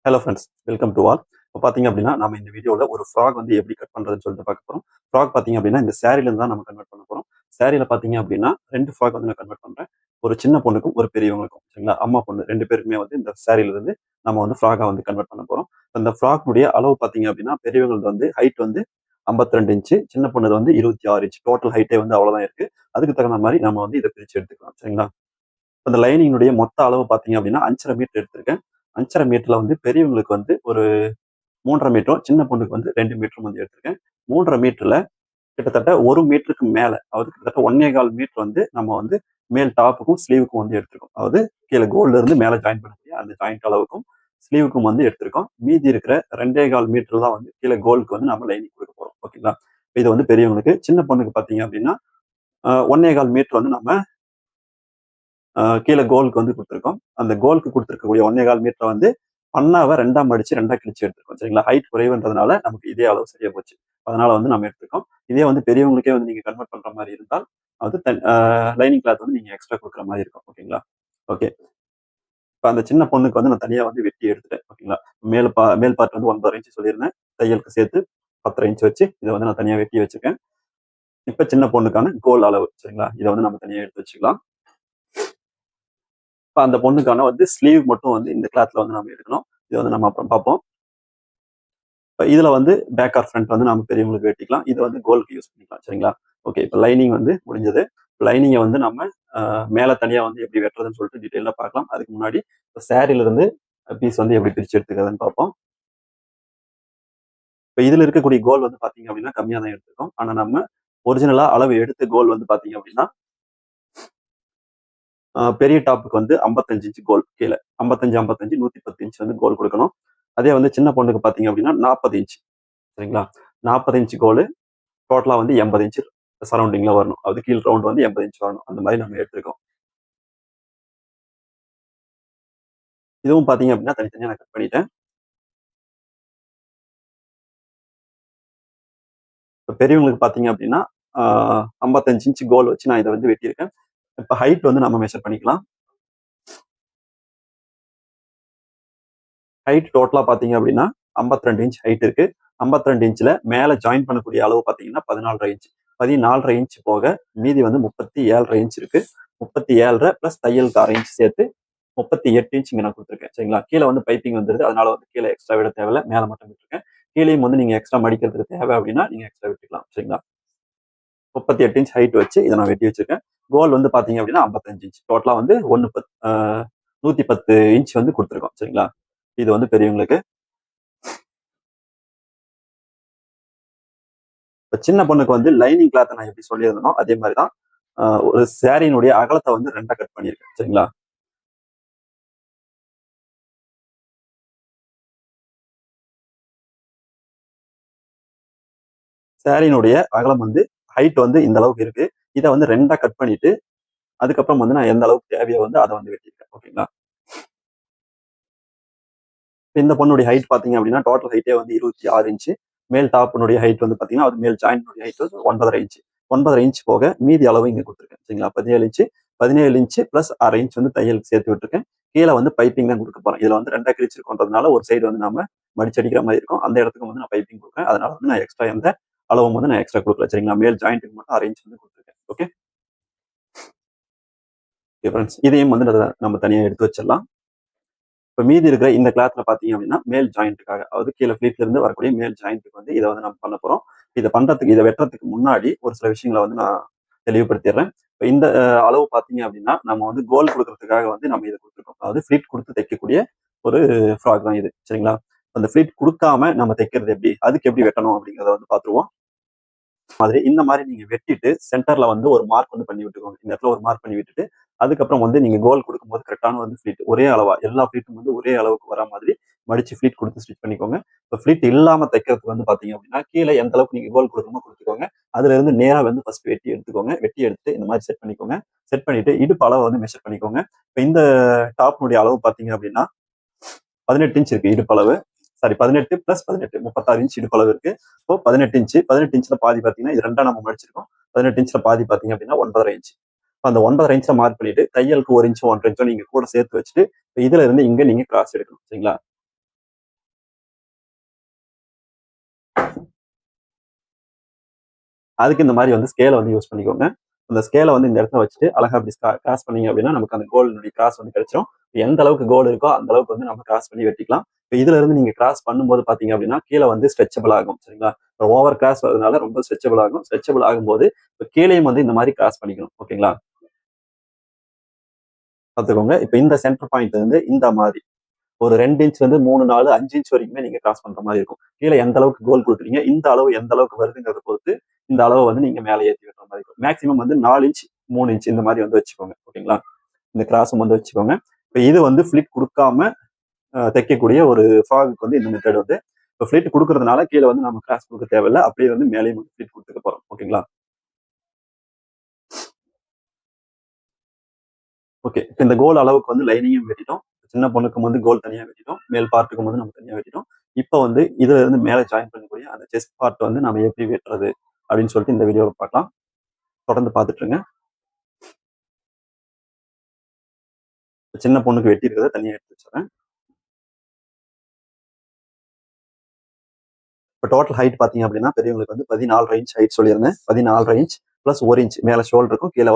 Hello friends, welcome to all. இப்போ பார்த்தீங்க அப்படின்னா, நம்ம இந்த வீடியோவில் ஒரு ஃப்ராக் வந்து எப்படி கட் பண்ணுறதுன்னு சொல்லிட்டு பார்க்க போகிறோம். ஃப்ராக் பார்த்தீங்க அப்படின்னா, இந்த சாரீலேருந்து தான் நம்ம கன்வெர்ட் பண்ண போகிறோம். சாரீல பார்த்தீங்க அப்படின்னா, 2 ஃப்ராக் வந்து நான் கன்வெர்ட் பண்ணுறேன். ஒரு சின்ன பொண்ணுக்கும், ஒரு பெரியவங்களுக்கும். சரிங்களா? அம்மா, பொண்ணு 2 பேருக்குமே வந்து இந்த சாரீலேருந்து நம்ம வந்து ஃப்ராகா வந்து கன்வெர்ட் பண்ண போகிறோம். அந்த ஃப்ராக்னுடைய அளவு பார்த்தீங்க அப்படின்னா, பெரியவங்களது வந்து ஹைட் வந்து 52 இன்ச்சு, சின்ன பொண்ணுது வந்து 26 இன்ச். டோட்டல் ஹைட்டே வந்து அவ்வளோதான் இருக்கு. அதுக்கு தகுந்த மாதிரி நம்ம வந்து இதை பிரித்து எடுத்துக்கலாம். சரிங்களா? அந்த லைனிங்கினுடைய மொத்த அளவு பார்த்தீங்க அப்படின்னா 5½ மீட்டர் எடுத்திருக்கேன். 5½ மீட்டர்ல வந்து பெரியவங்களுக்கு வந்து ஒரு 3½ மீட்டரும், சின்ன பொண்ணுக்கு வந்து 2 மீட்டரும் வந்து எடுத்திருக்கேன். 3½ மீட்டர்ல கிட்டத்தட்ட 1 மீட்டருக்கு மேல, அதாவது கிட்டத்தட்ட 1 1/4 மீட்டர் வந்து நம்ம வந்து மேல் டாப்புக்கும், ஸ்லீவுக்கும் வந்து எடுத்திருக்கோம். அதாவது கீழ கோல்ல இருந்து மேல ஜாயின் பண்ணக்கூடிய அந்த ஜாயிண்ட் அளவுக்கும், ஸ்லீவுக்கும் வந்து எடுத்திருக்கோம். மீதி இருக்கிற 2 1/4 மீட்டர் தான் வந்து கீழ கோலுக்கு வந்து நம்ம லைனிங் குடுக்க போறோம். ஓகேங்களா? இது வந்து பெரியவங்களுக்கு. சின்ன பொண்ணுக்கு பார்த்தீங்க அப்படின்னா, 1 1/4 மீட்டர் வந்து நம்ம கீழ கோலுக்கு வந்து குடுத்துருக்கோம். அந்த கோலுக்கு குடுத்துருக்கக்கூடிய 1 1/4 மீட்டர வந்து பண்ணாவ 2ஆ மடிச்சு 2ஆ கிழிச்சு எடுத்திருக்கோம். சரிங்களா? ஹைட் குறைவுன்றதுனால நமக்கு இதே அளவு சரியா போச்சு. அதனால வந்து நம்ம எடுத்துருக்கோம். இதே வந்து பெரியவங்களுக்கே வந்து நீங்க கன்வெர்ட் பண்ற மாரி இருந்தால், அது தன் லைனிங் கிளாத் வந்து நீங்க எக்ஸ்ட்ரா குடுக்குற மாரி இருக்கும். ஓகேங்களா? ஓகே. இப்ப அந்த சின்ன பொண்ணுக்கு வந்து நான் தனியா வந்து வெட்டி எடுத்துட்டேன். ஓகேங்களா? மேல் பார்ட் வந்து 9½ இன்ச் சொல்லியிருந்தேன். தையலுக்கு சேர்த்து 10½ இன்ச் வச்சு இத வந்து நான் தனியா வெட்டி வச்சுருக்கேன். இப்ப சின்ன பொண்ணுக்கான கோல் அளவு. சரிங்களா? இத வந்து நம்ம தனியா எடுத்து வச்சுக்கலாம். இப்ப அந்த பொண்ணுக்கான வந்து ஸ்லீவ் மட்டும் வந்து இந்த கிளாத்ல வந்து நம்ம எடுக்கணும். இத வந்து நம்ம அப்புறம் பார்ப்போம். இப்ப இதுல வந்து பேக் ஆர் ஃப்ரண்ட் வந்து நம்ம பெரியவங்களுக்கு வெட்டிக்கலாம். இத வந்து கோலுக்கு யூஸ் பண்ணிக்கலாம். சரிங்களா? ஓகே. இப்ப லைனிங் வந்து முடிஞ்சது. லைனிங்க வந்து நம்ம மேல தனியா வந்து எப்படி வெட்டுறதுன்னு சொல்லிட்டு டீட்டெயிலா பார்க்கலாம். அதுக்கு முன்னாடி இப்ப சாரீல இருந்து பீஸ் வந்து எப்படி பிரிச்சு எடுத்துக்கிறதுன்னு பார்ப்போம். இப்ப இதுல இருக்கக்கூடிய கோல் வந்து பார்த்தீங்க அப்படின்னா, கம்மியா தான் எடுத்திருக்கோம். ஆனா நம்ம ஒரிஜினலா அளவு எடுத்த கோல் வந்து பார்த்தீங்க அப்படின்னா, பெரிய டாப்புக்கு வந்து 55 இன்ச் கோல் கீழ. 55, 55 110 இன்ச் வந்து கோல் குடுக்கணும். அதே வந்து சின்ன பொண்ணுக்கு பார்த்தீங்க அப்படின்னா 40 இன்ச். சரிங்களா? 40 இன்ச் கோலு டோட்டலா வந்து 80 இன்ச் சரவுண்டிங்ல வரணும். அது கீழ் ரவுண்ட் வந்து 80 இன்ச் வரணும். அந்த மாரி நம்ம எடுத்திருக்கோம். இதுவும் பார்த்தீங்க அப்படின்னா, தனித்தனியா நான் கட் பண்ணிட்டேன். இப்ப பெரியவங்களுக்கு பார்த்தீங்க அப்படின்னா, ஆ 55 இன்ச் கோல் வச்சு நான் இத வந்து வெட்டியிருக்கேன். இப்ப ஹைட் வந்து நம்ம மெஷர் பண்ணிக்கலாம். ஹைட் டோட்டலா பார்த்தீங்க அப்படின்னா, 52 இன்ச் ஹைட் இருக்கு. 52 இன்ச்ல மேல ஜாயின் பண்ணக்கூடிய அளவு பார்த்தீங்கன்னா 14½ இன்ச். 14½ இன்ச் போக மீதி வந்து 37½ இன்ச் இருக்கு. 37½ பிளஸ் தையலுக்கு 1/2 இன்ச் சேர்த்து 38 இன்ச் இங்க நான் குடுத்துருக்கேன். சரிங்களா? கீழ வந்து பைப்பிங் வந்துருது. அதனால வந்து கீழ எக்ஸ்ட்ரா விட தேவையில்ல. மேல மட்டும் விட்டுருக்கேன். கீழயும் வந்து நீங்க எக்ஸ்ட்ரா மடிக்கிறதுக்கு தேவை அப்படின்னா, நீங்க எக்ஸ்ட்ரா விட்டுக்கலாம். சரிங்களா? 38 இன்ச் ஹைட் வச்சு இத நான் வெட்டி வச்சிருக்கேன். கோல் வந்து பார்த்தீங்க அப்படின்னா 55 இன்ச். டோட்டலா வந்து 110 இன்ச் வந்து குடுத்துருக்கோம். சரிங்களா? இது வந்து பெரியவங்களுக்கு. இப்ப சின்ன பொண்ணுக்கு வந்து லைனிங் கிளாத் நான் எப்படி சொல்லியிருந்தனோ, அதே மாரி தான். ஒரு சாரியினுடைய அகலத்த வந்து 2ஆ கட் பண்ணியிருக்கேன். சரிங்களா? சாரியினுடைய அகலம் வந்து ஹைட் வந்து இந்த அளவுக்கு இருக்கு. இத வந்து 2ஆ கட் பண்ணிட்டு, அதுக்கப்புறம் வந்து நான் எந்த அளவுக்கு தேவையோ வந்து அத வந்து வெட்டியிருக்கேன். ஓகேங்களா? இந்த பொண்ணுடைய ஹைட் பார்த்தீங்க அப்படின்னா, டோட்டல் ஹைட்டே வந்து 26 இன்ச். மேல் டாப்பினுடைய ஹைட் வந்து பார்த்தீங்கன்னா, அது மேல் ஜாயிண்ட்னுடைய ஹைட் வந்து 9½ இன்ச். 9½ இன்ச் போக மீதி அளவு இங்க குடுத்துருக்கேன். சரிங்களா? 17 இன்ச். 17 இன்ச் பிளஸ் 1/2 இன்ச் வந்து தையலுக்கு சேர்த்து விட்டுருக்கேன். கீழ வந்து பைப்பிங் தான் குடுக்க போறேன். இதுல வந்து 2ஆ கிழிச்சிருக்கோன்றதுனால ஒரு சைடு வந்து நாம மடிச்சடிக்கிற மாரி இருக்கும். அந்த இடத்துக்கு வந்து நான் பைப்பிங் குடுக்குறேன். அதனால வந்து நான் எக்ஸ்ட்ரா எந்த அளவும் வந்து நான் எக்ஸ்ட்ரா குடுக்கல. சரிங்களா? மேல் ஜாயிண்ட்க்கு மட்டும் 1/2 இன்ச் வந்து குடுத்துருக்கேன். ஓகே. Okay friends. இதையும் வந்து நம்ம தனியா எடுத்து வச்சிடலாம். இப்ப மீதி இருக்கிற இந்த கிளாத்ல பார்த்தீங்க அப்படின்னா, மேல் ஜாயிண்ட்க்காக அதாவது கீழ ஃப்ளீட்ல இருந்து வரக்கூடிய மேல் ஜாயிண்ட்க்கு வந்து இத வந்து நம்ம பண்ண போறோம். இத வெட்டுறதுக்கு முன்னாடி ஒரு சில விஷயங்கள வந்து நான் தெளிவுபடுத்திடுறேன். இப்ப இந்த அளவு பார்த்தீங்க அப்படின்னா, நம்ம வந்து கோல் குடுக்குறதுக்காக வந்து நம்ம இத குடுத்துருக்கோம். அதாவது ஃப்ளீட் குடுத்து தைக்கக்கூடிய ஒரு ஃப்ராக் தான் இது. சரிங்களா? அந்த ஃப்ளீட் குடுக்காம நம்ம தைக்கிறது எப்படி? அதுக்கு எப்படி வெட்டணும் அப்படிங்கிறத வந்து பார்த்துருவோம். இந்த மாரி நீங்க வெட்டிட்டு சென்டர்ல வந்து ஒரு மார்க் வந்து பண்ணி விட்டுக்கோங்க. இந்த இடத்துல ஒரு மார்க் பண்ணி விட்டுட்டு, அதுக்கப்புறம் வந்து நீங்க கோல் குடுக்கும்போது கரெக்ட்டான வந்து ஃப்ளீட் ஒரே அளவா எல்லா ஃப்ளீட்டும் வந்து ஒரே அளவுக்கு வரா மாதிரி மடிச்சு ஃப்ளீட் குடுத்து ஸ்டிச் பண்ணிக்கோங்க. இப்ப ஃப்ளீட் இல்லாம தைக்கிறதுக்கு வந்து பார்த்தீங்க அப்படின்னா, கீழ எந்த அளவுக்கு நீங்க கோல் குடுக்கணுமோ குடுத்துக்கோங்க. அதுல இருந்து நேரா வந்து ஃபர்ஸ்ட் வெட்டி எடுத்துக்கோங்க. வெட்டி எடுத்து இந்த மாரி செட் பண்ணிக்கோங்க. செட் பண்ணிட்டு இடுப்பு அளவ வந்து மெஷர் பண்ணிக்கோங்க. இப்ப இந்த டாப்னுடைய அளவு பார்த்தீங்க அப்படின்னா 18 இன்ச் இருக்கு இடுப்பளவு. சாரி 18 பிளஸ் 18 36 இன்ச் இடுப்பளவு இருக்கு. இப்போ 18 இன்ச். 18 இன்ச்ல பாதி பார்த்தீங்கன்னா, இது 2ஆ நம்ம மடிச்சிருக்கோம். 18 இன்ச்ல பாதி பார்த்தீங்க அப்படின்னா 9½ இன்ச். அந்த 9½ இன்ச்ல மார்க் பண்ணிட்டு, தையலுக்கு 1 இன்ச்சோ, 1½ இன்ச்சோ நீங்க கூட சேர்த்து வச்சுட்டு, இதுல இருந்து இங்க நீங்க கிராஸ் எடுக்கணும். சரிங்களா? அதுக்கு இந்த மாதிரி வந்து ஸ்கேலை வந்து யூஸ் பண்ணிக்கோங்க. அந்த ஸ்கேலை வந்து இந்த இடத்துல வச்சுட்டு அழகா அப்படி கிராஸ் பண்ணீங்க அப்படின்னா நமக்கு அந்த கோலுடைய கிராஸ் வந்து கிடைச்சிரும். எந்த அளவுக்கு கோல் இருக்கோ அந்த அளவுக்கு வந்து நம்ம கிராஸ் பண்ணி வெட்டிக்கலாம். இப்போ இதுல இருந்து நீங்க கிராஸ் பண்ணும்போது பாத்தீங்க அப்படின்னா கீழே வந்து ஸ்ட்ரெச்சபிள் ஆகும். சரிங்களா? ஓவர் கிராஸ் வரதுனால ரொம்ப ஸ்ட்ரெச்சபிள் ஆகும். ஸ்ட்ரெச்சபிள் ஆகும்போது இப்போ கீழேயும் வந்து இந்த மாதிரி கிராஸ் பண்ணிக்கணும். ஓகேங்களா? பார்த்துக்கோங்க. இப்போ இந்த சென்டர் பாயிண்ட் வந்து இந்த மாதிரி ஒரு 2 இன்ச்ல இருந்து 3, 4, 5 இன்ச் வரைக்குமே நீங்க கிராஸ் பண்ற மாதிரி இருக்கும். கீழே எந்த அளவுக்கு கோல் கொடுக்குறீங்க, இந்த அளவு எந்த அளவுக்கு வருதுங்கிறத பொறுத்து இந்த அளவை வந்து நீங்க மேலே ஏற்றி விடுற மாதிரி இருக்கும். மேக்ஸிமம் வந்து 4 இன்ச் 3 இன்ச் இந்த மாதிரி வந்து வச்சுக்கோங்க. ஓகேங்களா? இந்த கிராஸும் வந்து வச்சுக்கோங்க. இப்போ இது வந்து ஃபிளிட் கொடுக்காம தைக்கக்கூடிய ஒரு ஃப்ராகுக்கு வந்து இந்த மெத்தட் வந்து இப்போ ஃபிளிட் கொடுக்கறதுனால கீழே வந்து நம்ம கிராஸ் கொடுக்க தேவையில்லை. அப்படியே வந்து மேலேயும் வந்து ஃபிளிட் கொடுத்துக்க போறோம். ஓகேங்களா? ஓகே. இப்போ இந்த கோல் அளவுக்கு வந்து லைனிங்கும் வெட்டிட்டோம். சின்ன பொண்ணுக்கும் வந்து கோல் தனியா வெட்டிட்டோம். மேல் பார்ட்டுக்கும் வந்து நம்ம தனியா வெட்டிட்டோம். இப்போ வந்து இதுல இருந்து மேலே ஜாயின் பண்ணக்கூடிய அந்த செஸ்ட் பார்ட் வந்து நம்ம எப்படி வெட்டுறது அப்படின்னு சொல்லிட்டு இந்த வீடியோவில் பார்க்கலாம். தொடர்ந்து பார்த்துட்டு இருங்க. சின்ன பொண்ணுக்கு வெட்டி இருக்கிறத தனியாக எடுத்து வச்சுறேன். இப்போ டோட்டல் ஹைட் பார்த்தீங்க அப்படின்னா பெரியவங்களுக்கு வந்து 14 இன்ச் ஹைட் சொல்லியிருந்தேன். 14 இன்ச் ப்ளஸ் 1 இன்ச் மேலே ஷோல்டருக்கும் கீழே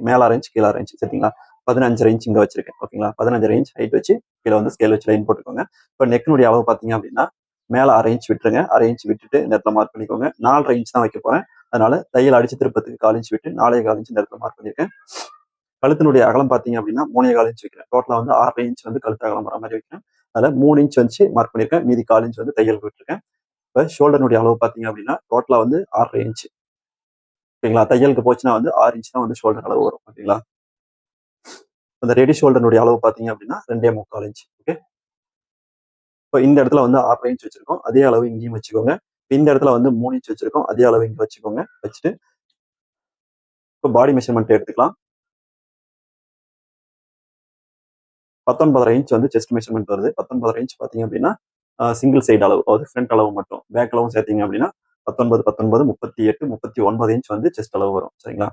மேலே 6 இன்ச் கீழே 6 இன்ச் சரிங்களா? 15 இன்ச் இங்கே வச்சிருக்கேன். ஓகேங்களா? 15 இன்ச் ஹைட் வச்சு கீழே வந்து ஸ்கேல் வச்சு லைன் போட்டுக்கோங்க. இப்போ நெக்கினுடைய அளவு பார்த்தீங்க அப்படின்னா மேலே 1/2 இன்ச் விட்டுருங்க. 1/2 இன்ச் விட்டுட்டு இந்த இடத்துல மார்க் பண்ணிக்கோங்க. 4 இன்ச் தான் வைக்க போறேன். அதனால தையல் அடிச்சு திருப்பத்துக்கு 1/4 இன்ச் விட்டு 4.25 இன்ச் இந்த இடத்துல மார்க் பண்ணியிருக்கேன். கழுத்தினுடைய அகலம் பார்த்தீங்க அப்படின்னா 3.25 இன்ச் வைக்கிறேன். டோட்டலா வந்து 6 இன்ச் வந்து கழுத்து அகலம் வர மாதிரி வைக்கிறேன். அதில் 3 இன்ச் வச்சு மார்க் பண்ணியிருக்கேன். மீதி 1/4 இன்ச் வந்து தையல் விட்டுருக்கேன். இப்போ ஷோல்டருடைய அளவு பார்த்தீங்க அப்படின்னா டோட்டலா வந்து 6.5 இன்ச். ஓகேங்களா? தையலுக்கு போச்சுன்னா வந்து 6 இன்ச் தான் வந்து ஷோல்டர் அளவு வரும். ஓகேங்களா? அந்த ரெடி ஷோல்டருடைய அளவு பார்த்தீங்க அப்படின்னா 2.25 இன்ச். ஓகே. இப்போ இந்த இடத்துல வந்து 6 இன்ச் வச்சிருக்கோம். அதே அளவு இங்கேயும் வச்சுக்கோங்க. இந்த இடத்துல வந்து 3 இன்ச் வச்சிருக்கோம். அதே அளவு இங்க வச்சுக்கோங்க. வச்சுட்டு இப்போ பாடி மெஷர்மெண்ட் எடுத்துக்கலாம். 19.5 இன்ச் வந்து செஸ்ட் மெஷர்மெண்ட் வருது. 19.5 இன்ச் பார்த்தீங்க அப்படின்னா சிங்கிள் சைடு அளவு, அதாவது ஃப்ரண்ட் அளவு மட்டும். பேக் அளவும் சேர்த்தீங்க அப்படின்னா 19, 19, 38, 39 இன்ச் வந்து செஸ்ட் அளவு வரும். சரிங்களா?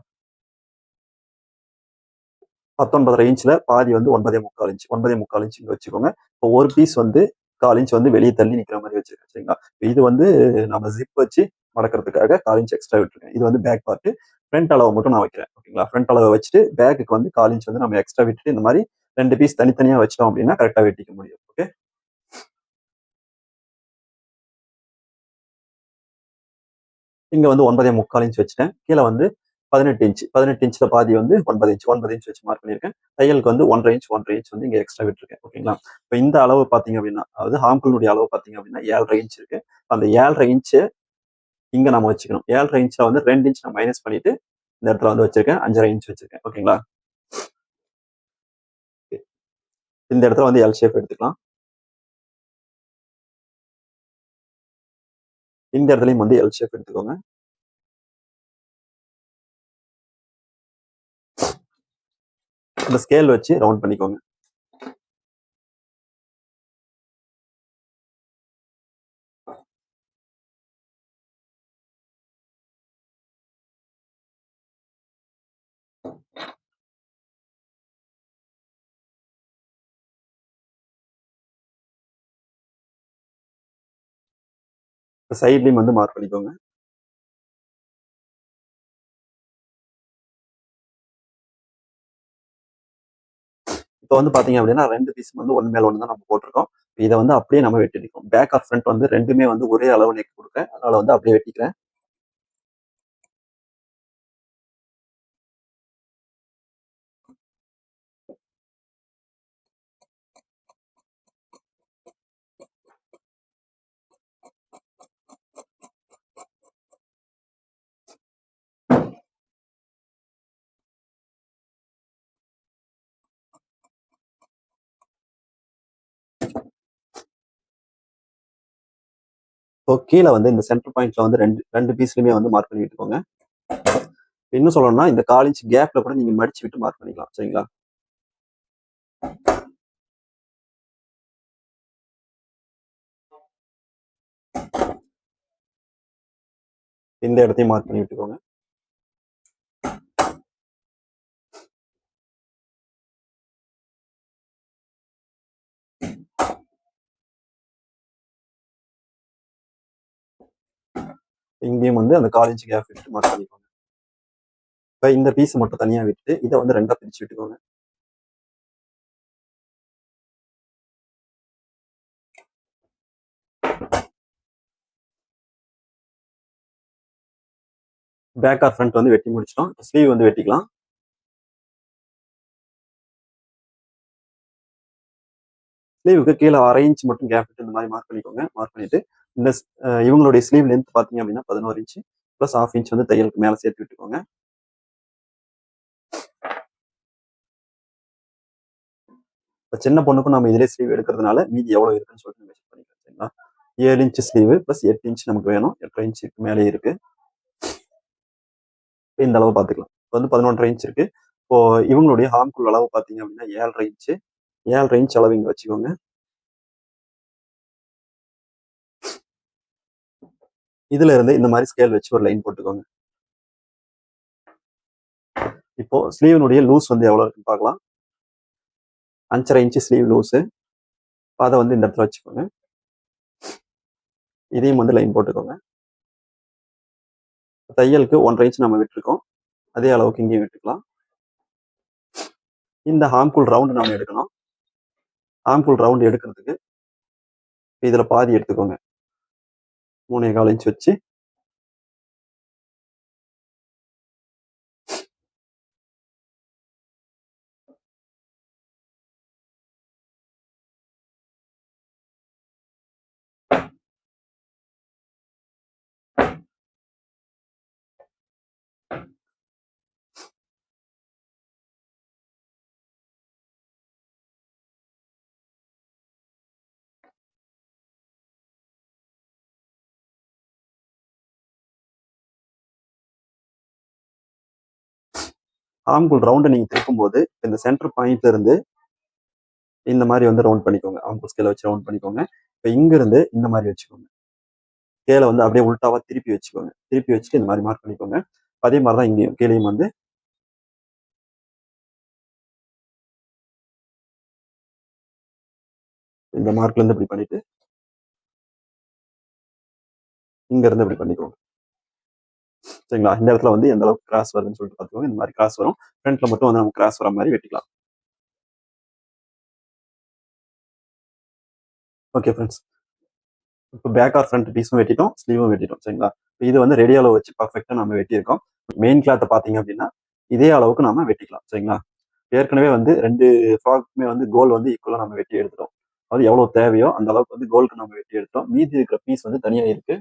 19.5 இன்ச்ல பாதி வந்து 9.25 இன்ச். 9.25 இன்ச் இங்க வச்சுக்கோங்க. இப்போ ஒரு பீஸ் வந்து 1/4 இன்ச் வந்து வெளியே தள்ளி நிக்கிற மாதிரி வச்சிருக்கேன். சரிங்களா? இது வந்து நம்ம ஜிப் வச்சு மடக்கிறதுக்காக 1/4 இன்ச் எக்ஸ்ட்ரா விட்டுருக்கேன். இது வந்து பேக் பார்ட். ஃப்ரண்ட் அளவு மட்டும் நான் வைக்கிறேன். ஓகேங்களா? ஃப்ரண்ட் அளவை வச்சுட்டு பேக்குக்கு வந்து 1/4 இன்ச் வந்து நம்ம எக்ஸ்ட்ரா விட்டுட்டு இந்த மாதிரி 2 பீஸ் தனித்தனியா வச்சிட்டோம் அப்படின்னா கரெக்டா வெட்டிக்க முடியும். ஓகே. இங்க வந்து 9.25 இன்ச் வச்சுட்டேன். கீழே வந்து 18 இன்ச். 18 இன்ச்ல பாதி வந்து 9 இன்ச். 9 இன்ச் வச்சு மார்க் பண்ணியிருக்கேன். தையலுக்கு வந்து 1.5 இன்ச் 1.5 இன்ச் வந்து இங்க எக்ஸ்ட்ரா விட்டுருக்கேன். ஓகேங்களா? இப்போ இந்த அளவு பார்த்தீங்க அப்படின்னா அதாவது ஹாம்குள்னுடைய அளவு பார்த்தீங்க அப்படின்னா 7.5 இன்ச் இருக்கு. அந்த 7.5 இன்ச் இங்க நம்ம வச்சுக்கணும். 7.5 இன்ச்ல வந்து 2 இன்ச் நான் மைனஸ் பண்ணிட்டு இந்த இடத்துல வந்து வச்சிருக்கேன். 5.5 இன்ச் வச்சிருக்கேன். ஓகேங்களா? இந்த இடத்துல வந்து எல் ஷேப் எடுத்துக்கலாம். இந்த இடத்துலயும் வந்து எல் ஷேப் எடுத்துக்கோங்க. அந்த ஸ்கேல் வச்சு ரவுண்ட் பண்ணிக்கோங்க. சைட்லயும் வந்து மார்க் பண்ணிக்கோங்க. இப்போ வந்து பாத்தீங்க அப்படின்னா 2 பீஸ் வந்து ஒன் மேல ஒன்று தான் நம்ம போட்டிருக்கோம். இதை வந்து அப்படியே நம்ம வெட்டிருக்கோம். பேக் ஆர் ஃப்ரண்ட் வந்து ரெண்டுமே வந்து ஒரே அளவு நெக் கொடுக்குறேன். அதனால வந்து அப்படியே வெட்டிக்கிறேன். இப்போ கீழே வந்து இந்த சென்டர் பாயிண்ட்ல வந்து ரெண்டு ரெண்டு பீஸ்லயுமே வந்து மார்க் பண்ணி விட்டுக்கோங்க. இன்னும் சொல்லணும்னா இந்த 1/4 இன்ச் கேப்ல கூட நீங்க மடிச்சு விட்டு மார்க் பண்ணிக்கலாம். சரிங்களா? இந்த இடத்தையும் மார்க் பண்ணி விட்டுக்கோங்க. இங்கேயும் வந்து அந்த 1/4 இன்ச் கேப் விட்டு மார்க் பண்ணிக்கோங்க. இப்போ இந்த பீஸ் மட்டும் தனியா விட்டு இதை வந்து 2ஆ பிரிச்சு விட்டுக்கோங்க. பேக் ஆர் ஃப்ரண்ட் வந்து வெட்டி முடிச்சிட்டோம். ஸ்லீவ் வந்து வெட்டிக்கலாம். ஸ்லீவுக்கு கீழே 1/2 இன்ச் மட்டும் கேப் விட்டு இந்த மாதிரி மார்க் பண்ணிக்கோங்க. மார்க் பண்ணிட்டு இந்த இவங்களுடைய ஸ்லீவ் லென்த் பார்த்தீங்க அப்படின்னா 11 இன்ச் ப்ளஸ் 1/2 இன்ச் வந்து தையலுக்கு மேலே சேர்த்து விட்டுக்கோங்க. இப்போ சின்ன பொண்ணுக்கும் நம்ம இதிலே ஸ்லீவ் எடுக்கிறதுனால மீதி எவ்வளோ இருக்குன்னு சொல்லிட்டு மெஷர் பண்ணிக்கலாம். சரிங்களா? 7 இன்ச் ஸ்லீவ் ப்ளஸ் 8 இன்ச் நமக்கு வேணும். 8.5 இன்ச்சுக்கு மேலே இருக்கு. இந்த அளவு பார்த்துக்கலாம். இப்போ வந்து 11.5 இன்ச் இருக்கு. இப்போ இவங்களுடைய ஹார்ம்குள் அளவு பார்த்தீங்க அப்படின்னா 7.5 இன்ச். 7.5 இன்ச் அளவு இங்கே வச்சுக்கோங்க. இதுல இருந்து இந்த மாதிரி ஸ்கேல் வச்சு ஒரு லைன் போட்டுக்கோங்க. இப்போ ஸ்லீவனுடைய லூஸ் வந்து எவ்வளவு இருக்குன்னு பார்க்கலாம். 5.5 இன்ச் ஸ்லீவ் லூஸு. அதை வந்து இந்த இடத்துல வச்சுக்கோங்க. இதையும் வந்து லைன் போட்டுக்கோங்க. தையலுக்கு 1.5 இன்ச் நம்ம விட்டுருக்கோம். அதே அளவுக்கு இங்கேயும் விட்டுக்கலாம். இந்த ஹார்ம்குள் ரவுண்ட் நம்ம எடுக்கணும். ஹார்ம்குள் ரவுண்ட் எடுக்கிறதுக்கு இதுல பாதி எடுத்துக்கோங்க. 3.25 இன்ச் வச்சு ஆம்குள் ரவுண்டை நீங்க திருப்பும் போது இந்த சென்டர் பாயிண்ட்ல இருந்து இந்த மாதிரி வந்து ரவுண்ட் பண்ணிக்கோங்க. ஆம்குள் ஸ்கேல வச்சு ரவுண்ட் பண்ணிக்கோங்க. இப்போ இங்க இருந்து இந்த மாதிரி வச்சுக்கோங்க. ஸ்கேலை வந்து அப்படியே உள்டாவா திருப்பி வச்சுக்கோங்க. திருப்பி வச்சுட்டு இந்த மாதிரி மார்க் பண்ணிக்கோங்க. அதே மாதிரி தான் இங்கேயும் கீழேயும் வந்து இந்த மார்க்ல இருந்து இப்படி பண்ணிட்டு இங்க இருந்து இப்படி பண்ணிக்கோங்க. சரிங்களா? இந்த இடத்துல வந்து எந்த அளவுக்கு கிராஸ் வருதுன்னு சொல்லிட்டு பார்த்துக்கோங்க. இந்த மாதிரி கிராஸ் வரும். ஃப்ரண்ட்ல மட்டும் வந்து நம்ம கிராஸ் வர மாதிரி வெட்டிக்கலாம். Okay friends. இப்போ பேக் ஆர் ஃப்ரண்ட் பீஸும் வெட்டிட்டோம், ஸ்லீவும் வெட்டிட்டோம். சரிங்களா? இது வந்து ரெடி அளவு வச்சு பர்ஃபெக்டா நம்ம வெட்டியிருக்கோம். மெயின் கிளாத்தை பார்த்தீங்க அப்படின்னா இதே அளவுக்கு நாம வெட்டிக்கலாம். சரிங்களா? ஏற்கனவே வந்து 2 ஃப்ராக்குமே வந்து கோல் வந்து ஈக்குவலா நம்ம வெட்டி எடுத்துட்டோம். அது எவ்வளவு தேவையோ அந்த அளவுக்கு வந்து கோலுக்கு நம்ம வெட்டி எடுத்தோம். மீதி இருக்கிற பீஸ் வந்து தனியா இருக்கு.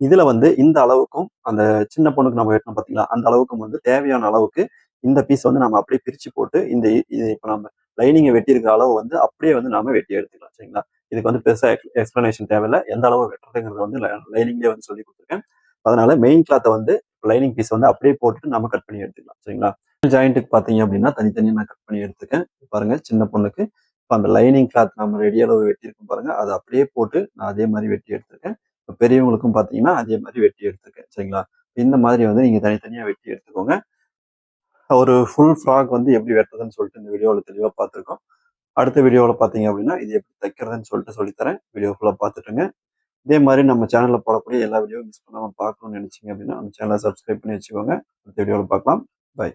இதுல வந்து இந்த அளவுக்கும் அந்த சின்ன பொண்ணுக்கு நம்ம வெட்டணும் பாத்தீங்களா, அந்த அளவுக்கும் வந்து தேவையான அளவுக்கு இந்த பீஸ் வந்து நம்ம அப்படியே பிரிச்சு போட்டு இந்த இது இப்ப நம்ம லைனிங்கை வெட்டி இருக்கிற அளவு வந்து அப்படியே வந்து நாம வெட்டி எடுத்துக்கலாம். சரிங்களா? இதுக்கு வந்து பெருசா எக்ஸ்பிளனேஷன் தேவையில்லை. எந்த அளவு வெட்டுறதுங்கிறது வந்து லைனிங்லேயே வந்து சொல்லி கொடுத்துருக்கேன். அதனால மெயின் கிளாத்தை வந்து லைனிங் பீஸ் வந்து அப்படியே போட்டுட்டு நம்ம கட் பண்ணி எடுத்துக்கலாம். சரிங்களா? ஜாயிண்ட்டுக்கு பாத்தீங்க அப்படின்னா தனித்தனியா நான் கட் பண்ணி எடுத்துக்கேன். பாருங்க சின்ன பொண்ணுக்கு இப்போ அந்த லைனிங் கிளாத் நம்ம ரெடி அளவு வெட்டியிருக்கோம் பாருங்க, அதை அப்படியே போட்டு நான் அதே மாதிரி வெட்டி எடுத்திருக்கேன். இப்போ பெரியவங்களுக்கும் பார்த்தீங்கன்னா அதே மாதிரி வெட்டி எடுத்துருக்கேன். சரிங்களா? இந்த மாதிரி வந்து நீங்க தனித்தனியா வெட்டி எடுத்துக்கோங்க. ஒரு ஃபுல் ஃப்ராக் வந்து எப்படி வெட்டுறதுன்னு சொல்லிட்டு இந்த வீடியோவில் தெளிவாக பார்த்துருக்கோம். அடுத்த வீடியோவில் பார்த்தீங்க அப்படின்னா இது எப்படி தைக்கிறதுன்னு சொல்லிட்டு சொல்லித்தரேன். வீடியோ ஃபுல்லாக பார்த்துட்டுங்க. இதே மாதிரி நம்ம சேனலில் போடக்கூடிய எல்லா வீடியோவும் மிஸ் பண்ணாமல் பார்க்கணும்னு நினைச்சீங்க அப்படின்னா நம்ம சேனலை சப்ஸ்கிரைப் பண்ணி வச்சுக்கோங்க. அடுத்த வீடியோவில் பார்க்கலாம். பை.